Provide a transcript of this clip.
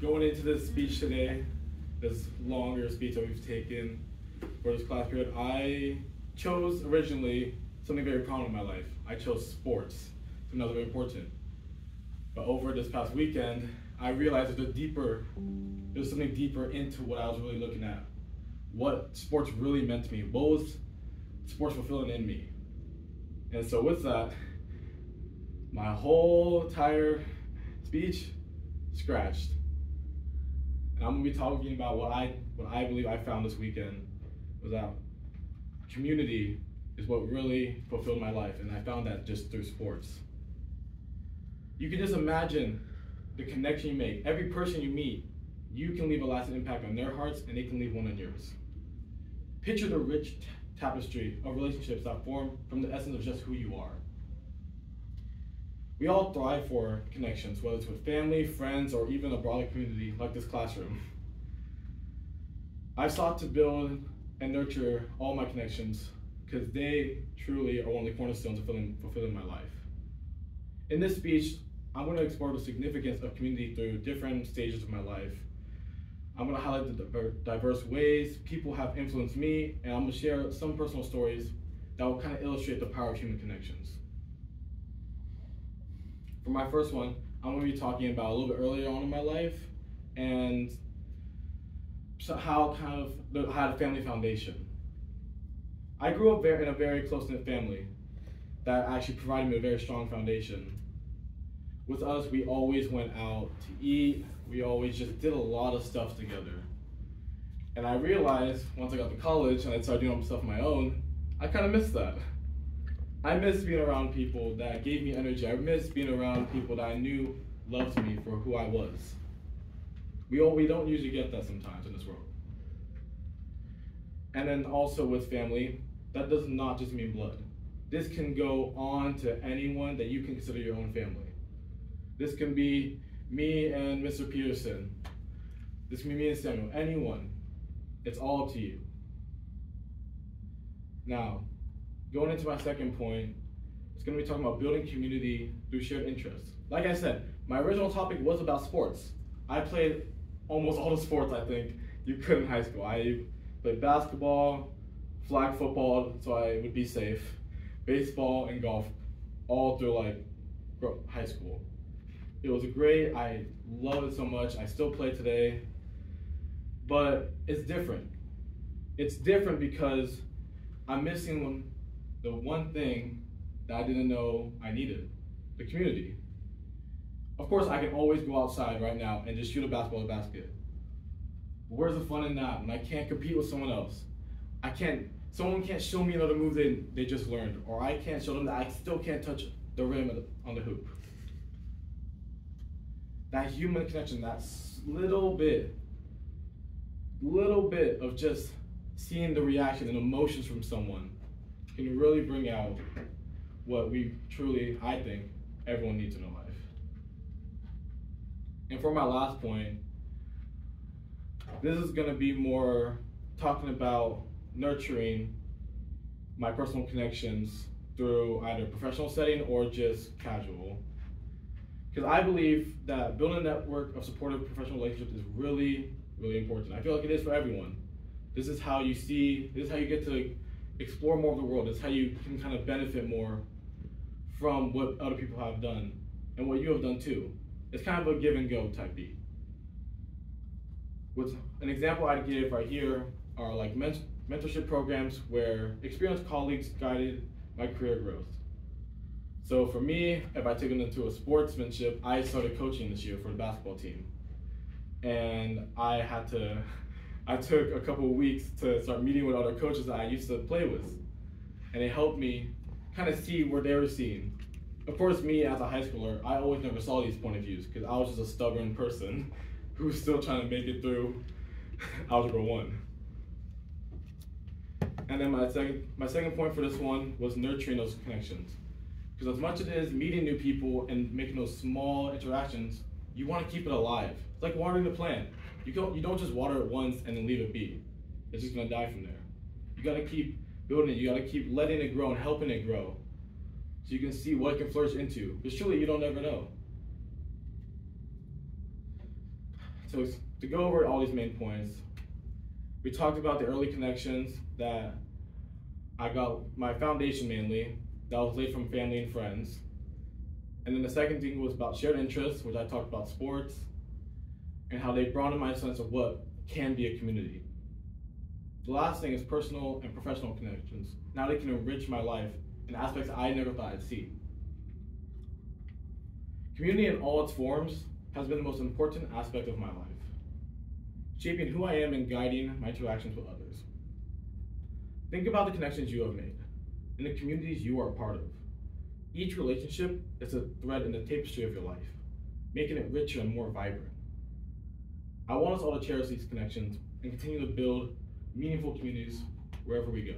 Going into this speech today, this longer speech that we've taken for this class period, I chose originally something very prominent in my life. I chose sports, something that was very important. But over this past weekend, I realized there's something deeper into what I was really looking at. What sports really meant to me. What was sports fulfilling in me? And so with that, my whole entire speech scratched. And I'm gonna be talking about what I believe I found this weekend was that community is what really fulfilled my life, and I found that just through sports. You can just imagine the connection you make. Every person you meet, you can leave a lasting impact on their hearts, and they can leave one on yours. Picture the rich tapestry of relationships that form from the essence of just who you are. We all thrive for connections, whether it's with family, friends, or even a broader community like this classroom. I've sought to build and nurture all my connections because they truly are one of the cornerstones of fulfilling my life. In this speech, I'm going to explore the significance of community through different stages of my life. I'm going to highlight the diverse ways people have influenced me, and I'm going to share some personal stories that will kind of illustrate the power of human connections. For my first one, I'm going to be talking about a little bit earlier on in my life and how I had a family foundation. I grew up in a very close-knit family that actually provided me a very strong foundation. With us, we always went out to eat. We always just did a lot of stuff together. And I realized once I got to college and I started doing stuff on my own, I kind of missed that. I missed being around people that gave me energy. I missed being around people that I knew loved me for who I was. We don't usually get that sometimes in this world. And then also with family, that does not just mean blood. This can go on to anyone that you can consider your own family. This can be me and Mr. Peterson. This can be me and Samuel, anyone. It's all up to you. Now, going into my second point, it's going to be talking about building community through shared interests. Like I said, my original topic was about sports. I played almost all the sports I think you could in high school. I played basketball, flag football, so I would be safe, baseball, and golf, all through high school. It was great. I love it so much. I still play today, but it's different. It's different because I'm missing the one thing that I didn't know I needed, the community. Of course, I can always go outside right now and just shoot a basketball basket. But where's the fun in that when I can't compete with someone else? Someone can't show me another move they just learned, or I can't show them that I still can't touch the rim on the hoop. That human connection, that little bit of just seeing the reaction and emotions from someone can really bring out what we truly, I think, everyone needs in their life. And for my last point, this is going to be more talking about nurturing my personal connections through either professional setting or just casual. Because I believe that building a network of supportive professional relationships is really, really important. I feel like it is for everyone. This is how you get to explore more of the world. This is how you can kind of benefit more from what other people have done and what you have done too. It's kind of a give and go type beat. With an example I'd give right here are like mentorship programs where experienced colleagues guided my career growth. So for me, if I take it into a sportsmanship, I started coaching this year for the basketball team. And I took a couple of weeks to start meeting with other coaches that I used to play with. And it helped me kind of see where they were seeing. Of course, me as a high schooler, I always never saw these point of views because I was just a stubborn person who was still trying to make it through Algebra 1. And then my second point for this one was nurturing those connections. Because as much as it is meeting new people and making those small interactions, you want to keep it alive. It's like watering the plant. You don't just water it once and then leave it be. It's just going to die from there. You got to keep building it. You got to keep letting it grow and helping it grow so you can see what it can flourish into. Because truly, you don't ever know. So to go over all these main points, we talked about the early connections that I got, my foundation mainly, that was laid from family and friends. And then the second thing was about shared interests, which I talked about sports, and how they broadened my sense of what can be a community. The last thing is personal and professional connections. Now they can enrich my life in aspects I never thought I'd see. Community in all its forms has been the most important aspect of my life, shaping who I am and guiding my interactions with others. Think about the connections you have made and the communities you are a part of. Each relationship is a thread in the tapestry of your life, making it richer and more vibrant. I want us all to cherish these connections and continue to build meaningful communities wherever we go.